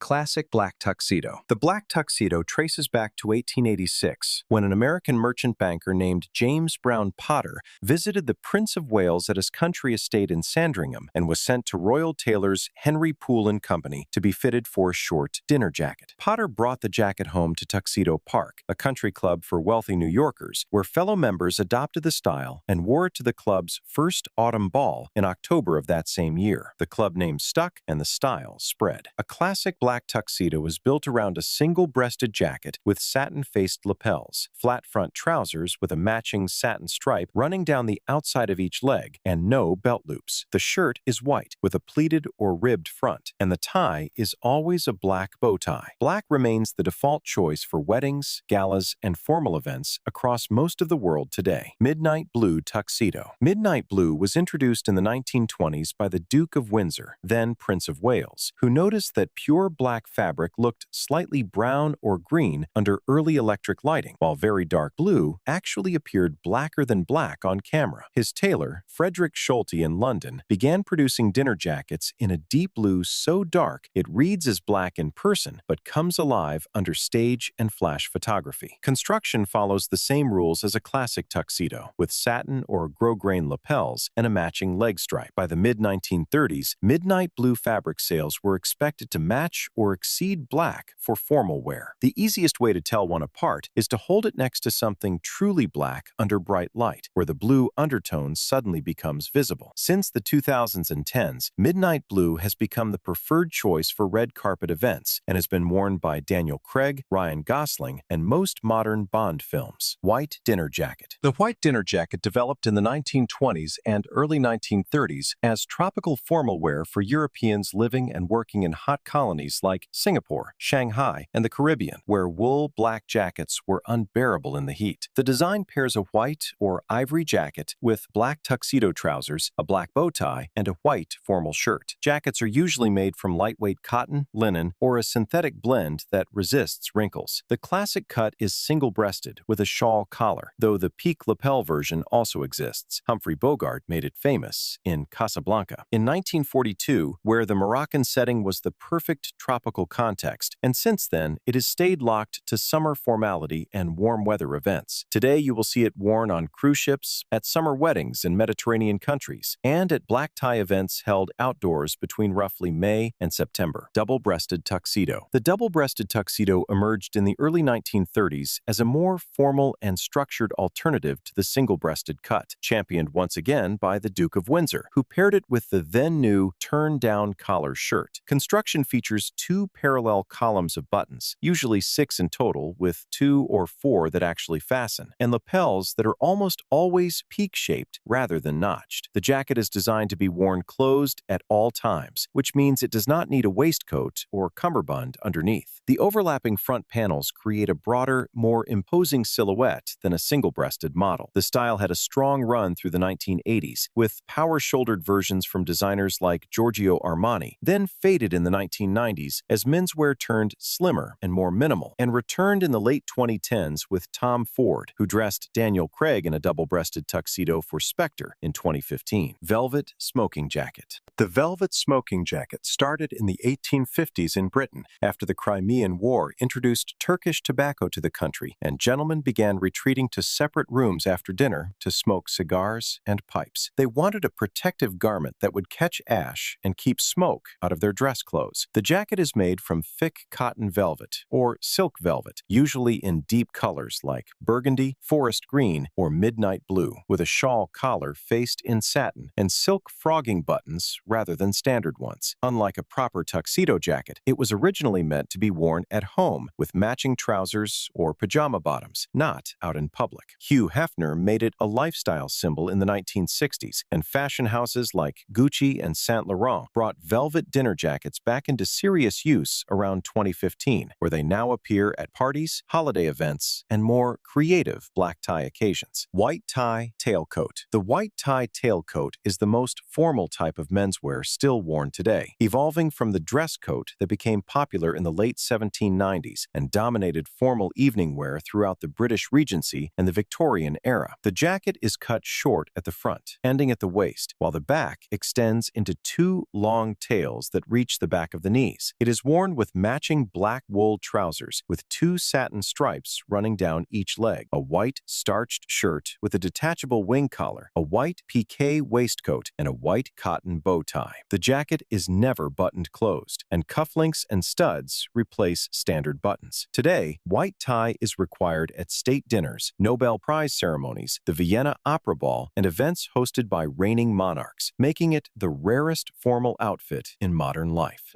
Classic black tuxedo. The black tuxedo traces back to 1886, when an American merchant banker named James Brown Potter visited the Prince of Wales at his country estate in Sandringham and was sent to Royal Tailors Henry Poole and Company to be fitted for a short dinner jacket. Potter brought the jacket home to Tuxedo Park, a country club for wealthy New Yorkers, where fellow members adopted the style and wore it to the club's first autumn ball in October of that same year. The club name stuck and the style spread. A classic black tuxedo was built around a single-breasted jacket with satin-faced lapels, flat front trousers with a matching satin stripe running down the outside of each leg, and no belt loops. The shirt is white with a pleated or ribbed front, and the tie is always a black bow tie. Black remains the default choice for weddings, galas, and formal events across most of the world today. Midnight blue tuxedo. Midnight blue was introduced in the 1920s by the Duke of Windsor, then Prince of Wales, who noticed that pure black fabric looked slightly brown or green under early electric lighting, while very dark blue actually appeared blacker than black on camera. His tailor, Frederick Schulte in London, began producing dinner jackets in a deep blue so dark it reads as black in person but comes alive under stage and flash photography. Construction follows the same rules as a classic tuxedo, with satin or grosgrain lapels and a matching leg stripe. By the mid-1930s, midnight blue fabric sales were expected to match or exceed black for formal wear. The easiest way to tell one apart is to hold it next to something truly black under bright light, where the blue undertone suddenly becomes visible. Since the 2000s and 10s, midnight blue has become the preferred choice for red carpet events and has been worn by Daniel Craig, Ryan Gosling, and most modern Bond films. White dinner jacket. The white dinner jacket developed in the 1920s and early 1930s as tropical formal wear for Europeans living and working in hot colonies like Singapore, Shanghai, and the Caribbean, where wool black jackets were unbearable in the heat. The design pairs a white or ivory jacket with black tuxedo trousers, a black bow tie, and a white formal shirt. Jackets are usually made from lightweight cotton, linen, or a synthetic blend that resists wrinkles. The classic cut is single-breasted with a shawl collar, though the peak lapel version also exists. Humphrey Bogart made it famous in Casablanca. In 1942, where the Moroccan setting was the perfect tropical context, and since then, it has stayed locked to summer formality and warm weather events. Today, you will see it worn on cruise ships, at summer weddings in Mediterranean countries, and at black tie events held outdoors between roughly May and September. Double-breasted tuxedo. The double-breasted tuxedo emerged in the early 1930s as a more formal and structured alternative to the single-breasted cut, championed once again by the Duke of Windsor, who paired it with the then-new turn-down collar shirt. Construction features two parallel columns of buttons, usually 6 in total, with 2 or 4 that actually fasten, and lapels that are almost always peak-shaped rather than notched. The jacket is designed to be worn closed at all times, which means it does not need a waistcoat or cummerbund underneath. The overlapping front panels create a broader, more imposing silhouette than a single-breasted model. The style had a strong run through the 1980s, with power-shouldered versions from designers like Giorgio Armani, then faded in the 1990s as menswear turned slimmer and more minimal, and returned in the late 2010s with Tom Ford, who dressed Daniel Craig in a double-breasted tuxedo for Spectre in 2015. Velvet smoking jacket. The velvet smoking jacket started in the 1850s in Britain after the Crimean War introduced Turkish tobacco to the country, and gentlemen began retreating to separate rooms after dinner to smoke cigars and pipes. They wanted a protective garment that would catch ash and keep smoke out of their dress clothes. The jacket is made from thick cotton velvet or silk velvet, usually in deep colors like burgundy, forest green, or midnight blue, with a shawl collar faced in satin and silk frogging buttons rather than standard ones. Unlike a proper tuxedo jacket, it was originally meant to be worn at home with matching trousers or pajama bottoms, not out in public. Hugh Hefner made it a lifestyle symbol in the 1960s, and fashion houses like Gucci and Saint Laurent brought velvet dinner jackets back into serious use around 2015, where they now appear at parties, holiday events, and more creative black tie occasions. White tie tailcoat. The white tie tailcoat is the most formal type of menswear still worn today, evolving from the dress coat that became popular in the late 1790s and dominated formal evening wear throughout the British Regency and the Victorian era. The jacket is cut short at the front, ending at the waist, while the back extends into 2 long tails that reach the back of the knees. It is worn with matching black wool trousers with 2 satin stripes running down each leg, a white starched shirt with a detachable wing collar, a white piqué waistcoat, and a white cotton bow tie. The jacket is never buttoned closed, and cufflinks and studs replace standard buttons. Today, white tie is required at state dinners, Nobel Prize ceremonies, the Vienna Opera Ball, and events hosted by reigning monarchs, making it the rarest formal outfit in modern life.